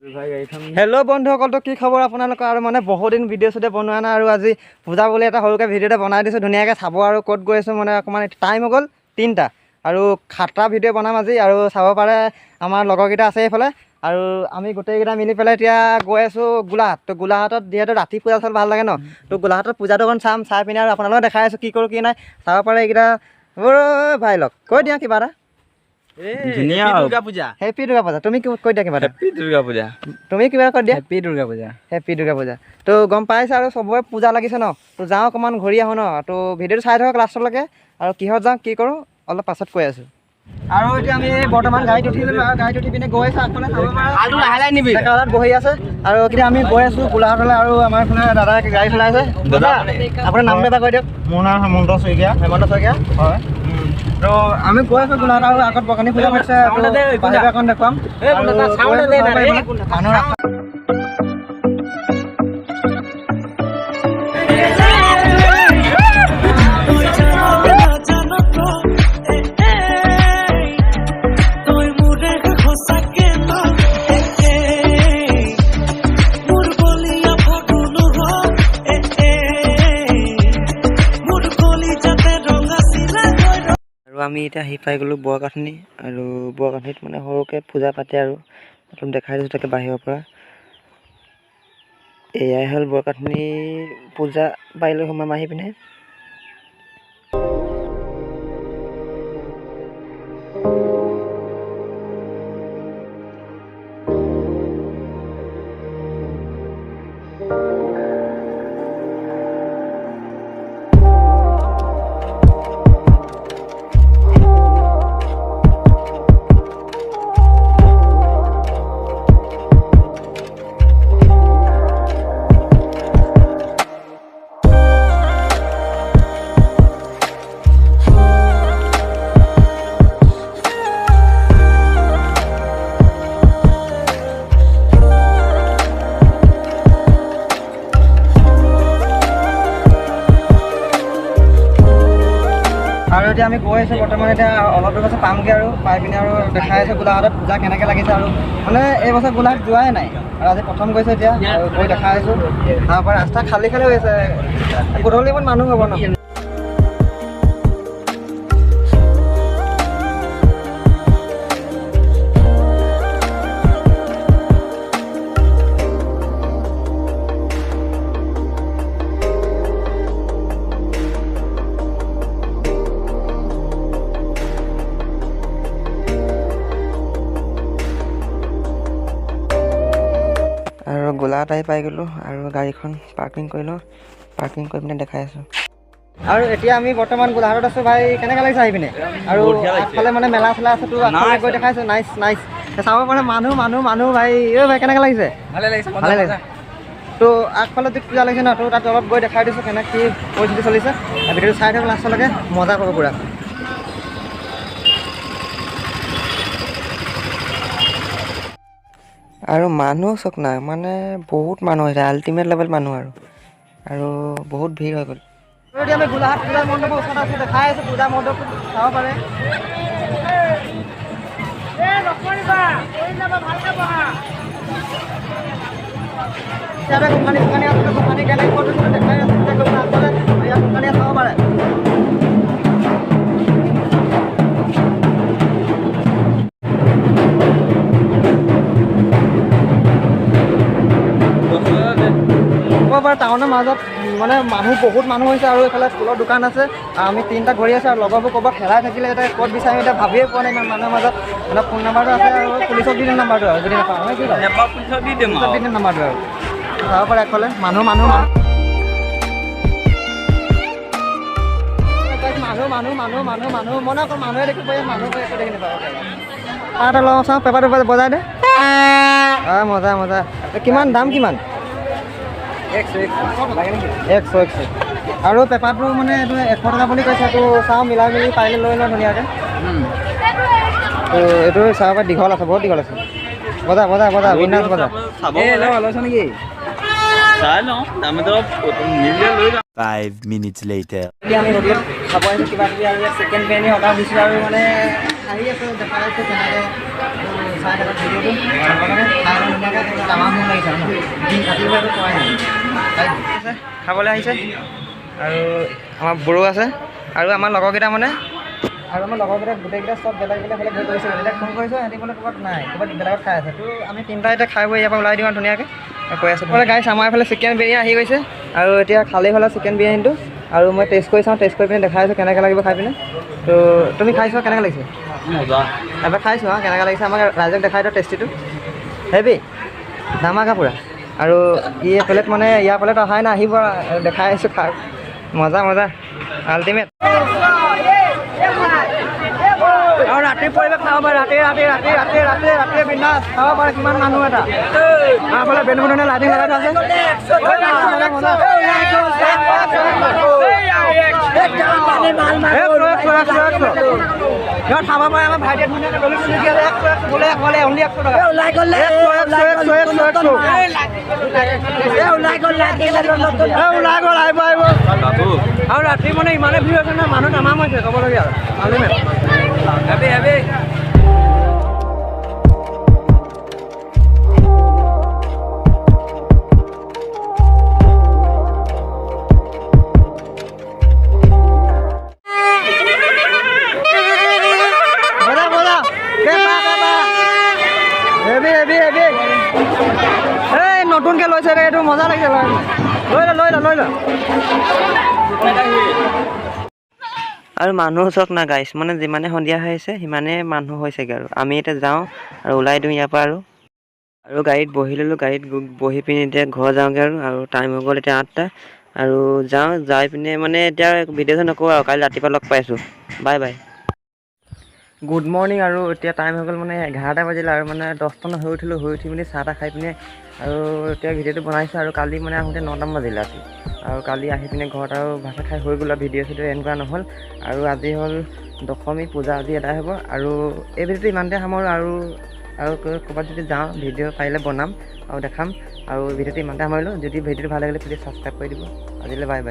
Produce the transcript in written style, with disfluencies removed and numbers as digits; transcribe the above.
Hello' বন্ধুসকল, তো কি খবৰ আপোনালোকৰ? আৰু মানে বহুত দিন ভিডিঅ' চিডিঅ' বনোৱা নাই আৰু আজি পূজা বুলি এটা সৰুকৈ ভিডিঅ' এটা বনাই দিছোঁ ধুনীয়াকৈ চাব। আৰু ক'ত গৈ আছোঁ মানে অকণমান টাইম হৈ গ'ল 3টা আৰু 7টা ভিডিঅ' বনাম আজি আৰু চাব পাৰে আমাৰ লগৰকেইটা আছে এইফালে। আৰু আমি গোটেইকেইটা মিলি পেলাই এতিয়া গৈ আছোঁ গোলাঘাট। তো গোলাঘাটত যিহেতু ৰাতি পূজা চাল ভাল লাগে ন, তো গোলাঘাটত পূজাটো অকণ চাই পিনে আৰু আপোনালোকক দেখাই আছোঁ কি কৰোঁ কি নাই চাব পাৰে। এইকেইটা ভাই লগ কৈ দিয়া কিবা এটা। ধুনীয়া দুৰ্গা পূজা। হেপী দুৰ্গা পূজা। তুমি কৈ দিয়া কিবা এটা। হেপী দুৰ্গা পূজা। তুমি কিবা কৈ দিয়া। হেপী দুৰ্গা পূজা। হেপী দুৰ্গা পূজা। তো গম পাইছে আৰু চবৰে পূজা লাগিছে ন, তো যাওঁ অকণমান ঘূৰি আহোঁ ন। তো ভিডিঅ'টো চাই থাকক লাষ্টলৈকে আৰু কিহত যাওঁ কি কৰোঁ অলপ পাছত কৈ আছোঁ। আৰু এতিয়া আমি বৰ্তমান গাড়ীত উঠিলোঁ আৰু গাড়ীত উঠি পিনে গৈ আছোঁ আগফালে চাব পাৰে বহি আছে। আৰু এতিয়া আমি গৈ আছোঁ গোলাঘাটলৈ আৰু আমাৰ এইফালে দাদাই গাড়ী চলাই আছে। দাদা আপোনাৰ নামটো এবাৰ কৈ দিয়ক। মোৰ নাম হেমন্ত শইকীয়া। হেমন্ত শইকীয়া, হয়। তো আমি গৈ আছোঁ গোলাঘাট আৰু আগত বকানি পূজা পাতিছে, বাহিৰ এখন দেখুৱাম। আমি এতিয়া আহি পাই গ'লোঁ বোৱাকাঠনি। আৰু বোৱাকাঠনিত মানে সৰুকৈ পূজা পাতে আৰু অলপ দেখাই দিছোঁ তাকে বাহিৰৰ পৰা। এয়াই হ'ল বোৱাকাঠনি পূজা। পাৰিলোঁ সোমাম আহি পিনে। আৰু এতিয়া আমি গৈ আছোঁ বৰ্তমান। এতিয়া অলপ দূৰ পাছত পামগৈ আৰু পাই পিনে আৰু দেখাই আছোঁ গোলাঘাটত পূজা কেনেকৈ লাগিছে। আৰু মানে এই বছৰ গোলাঘাট যোৱাই নাই আৰু আজি প্ৰথম গৈছোঁ এতিয়া আৰু গৈ দেখাই আছোঁ। তাৰপৰা ৰাস্তা খালী খালী হৈ আছে, গধূলি ইমান মানুহ হ'ব ন। আৰু গোলাঘাট আহি পাই গ'লোঁ আৰু গাড়ীখন পাৰ্কিং কৰিলোঁ। পাৰ্কিং কৰি পিনে দেখাই আছোঁ। আৰু এতিয়া আমি বৰ্তমান গোলাঘাটত আছোঁ। ভাই কেনেকৈ লাগিছে আহি পিনে? আৰু আগফালে মানে মেলা চেলা আছে, তো আগফালে গৈ দেখাইছোঁ। নাইচ নাইচ চাব পাৰে মানুহ মানুহ মানুহ। ভাই ভাই কেনেকৈ লাগিছে? ভালে লাগিছে, ভালে লাগিছে। তো আগফালে যি পূজা লাগিছে ন, তো তাত অলপ গৈ দেখাই দিছোঁ কেনেকৈ কি পৰিস্থিতি চলিছে। ভিডিঅ'টো চাই থাকক লাষ্টলৈকে, মজা পাব পুৰা। আৰু মানুহ চক নাই, মানে বহুত মানুহ হৈছে, আল্টিমেট লেভেল মানুহ আৰু বহুত ভিৰ হৈ গ'ল। এতিয়া আমি গোলাঘাট পূজা মণ্ডপৰ ওচৰত আছোঁ, দেখাই আছোঁ পূজা মণ্ডপটো চাব পাৰে। গোসানী আছে, গোসানী কেনেকৈ কৰিছোঁ দেখাই আছোঁ। আগফালে ইয়াত গোসানী চাব পাৰে। টাউনৰ মাজত মানে মানুহ বহুত মানুহ হৈছে আৰু এইফালে ফুলৰ দোকান আছে। আমি 3টা ঘূৰি আছোঁ আৰু লগৰবোৰ ক'ৰবাত হেৰাই থাকিলে এতিয়া ক'ত বিচাৰিম এতিয়া ভাবিয়ে পোৱা নাই। ইমান মানুহৰ মাজত মানে ফোন নাম্বাৰটো আছে আৰু পুলিচক দি দিম নাম্বাৰটো আৰু যদি নাপাওঁ কি পুলিচক দি দিম নাম্বাৰটো আৰু চাব পাৰে। আগফালে মানুহ মানুহ মানুহ মানুহ মানুহ মানুহ মানুহ মানে অকল মানুহে দেখি পাই, মানুহ একো দেখি নাপাওঁ। এটা লওঁ চাওঁ, পেপাৰটো বজাই দে। মজা মজা। কিমান দাম কিমান? 100 আৰু পেপাৰটো মানে এইটো 100 টকা বুলি কৈছে। এইটো চাওঁ মিলাই মিলি পাৰিলে লৈ লওঁ ধুনীয়াকৈ। তো এইটো চাব পাৰে, দীঘল আছে, বহুত দীঘল আছে। বজা বজা বজা বিন্দাছ বজা। লৈছ নেকি? চাই লওঁ দামটো মিলিলে লৈ যাম। 5 minutes later. এতিয়া আমি হোটেলত খাব আহিছোঁ কিবা কিবি আৰু চিকেন বিৰিয়ানী অৰ্ডাৰ দিছিলোঁ আৰু মানে আহি আছে দেখাই আছোঁ কেনেকৈ চাই থাকক ভিডিঅ'টো। খাই ধুনীয়াকৈ আমাৰ মন লাগিছে ন ৰাতিপুৱাটো পোৱাই নাই খাবলৈ আহিছে আৰু আমাৰ বড়ো আছে আৰু আমাৰ লগৰকেইটা মানে আৰু আমাৰ লগৰকেইটা গোটেইকেইটা চব বেলেগ বেলেগ হ'লে গৈ কৰিছে এতিয়া ফোন কৰিছোঁ সিহঁতি বোলে ক'ৰবাত নাই ক'ৰবাত বেলেগত খাই আছে তো আমি তিনিটা এতিয়া খাই বৈ ইয়াৰ পৰা ওলাই দিওঁ আৰু ধুনীয়াকৈ কৈ আছোঁ বোলে গাইছ আমাৰ এইফালে চিকেন বিৰিয়ানী আহি গৈছে আৰু এতিয়া খালেই হ'লে চিকেন বিৰিয়ানীটো আৰু মই টেষ্ট কৰি চাওঁ টেষ্ট কৰি পিনে দেখাই আছোঁ কেনেকৈ লাগিব খাই পিনে তো তুমি খাইছোৱা কেনেকৈ লাগিছে মজা এবাৰ খাইছোঁ আৰু কেনেকৈ লাগিছে আমাক ৰাইজক দেখাই দিওঁ টেষ্টিটো হেভি ধামাকা পূৰা আৰু ই প্লেট মানে ইয়াৰ প্লেট অহাই নাই আহিব দেখাই আছোঁ খাই মজা মজা আল্টিমেট আৰু ৰাতিৰ পৰিৱেশ খাব পাৰে ৰাতি বিন্দাছ খাব পাৰে কিমান মানুহ এটা আমাৰফালে বেলুন বনাই লাইটিং লগাই থোৱা আছে খাব পাৰে আমাৰ ভাইটিয়ে ধুনীয়াকৈ বেলুন বোলে অনলি 100 টকা ওলাই গ'ল আহিব আৰু ৰাতি মানে ইমানে ভিৰ হৈছে ন মানুহ নামাম হৈছে ক'বলগীয়া আল্টিমেট হেভি এই নতুনকৈ লৈছে এইটো মজা লাগিছে লৈ ল আৰু মানুহ চাওক না গাইছ মানে যিমানে সন্ধিয়া হৈ আছে সিমানে মানুহ হৈছেগৈ আৰু আমি এতিয়া যাওঁ আৰু ওলাই দিওঁ ইয়াৰ পৰা আৰু গাড়ীত বহি ল'লোঁ গাড়ীত বহি পিনি এতিয়া ঘৰ যাওঁগৈ আৰু টাইম হৈ গ'ল এতিয়া 8টা আৰু যাই পিনে মানে এতিয়া ভিডিঅ'টো নকৰোঁ আৰু কালি ৰাতিপুৱা লগ পাইছোঁ বাই গুড মৰ্ণিং আৰু এতিয়া টাইম হৈ গ'ল মানে 11টা বাজিলে আৰু মানে 10টামান হৈ উঠি পিনি চাহ তাহ খাই পিনে আৰু এতিয়া ভিডিঅ'টো বনাইছোঁ আৰু কালি মানে আহোঁতে 9টামান বাজিলে ৰাতি আৰু কালি আহি পিনে ঘৰত আৰু ভাত খাই হৈ গ'ল আৰু ভিডিঅ' এণ্ড কৰা নহ'ল আৰু আজি হ'ল দশমী পূজা আজি এদাই হ'ব আৰু এই ভিডিঅ'টো ইমানতে সামৰোঁ আৰু ক'ৰবাত যদি যাওঁ ভিডিঅ' পাৰিলে বনাম আৰু দেখাম আৰু ভিডিঅ'টো ইমানতে সামৰিলোঁ যদি ভিডিঅ'টো ভাল লাগিলে প্লিজ ছাবস্ক্ৰাইব কৰি দিব আজিলৈ বাই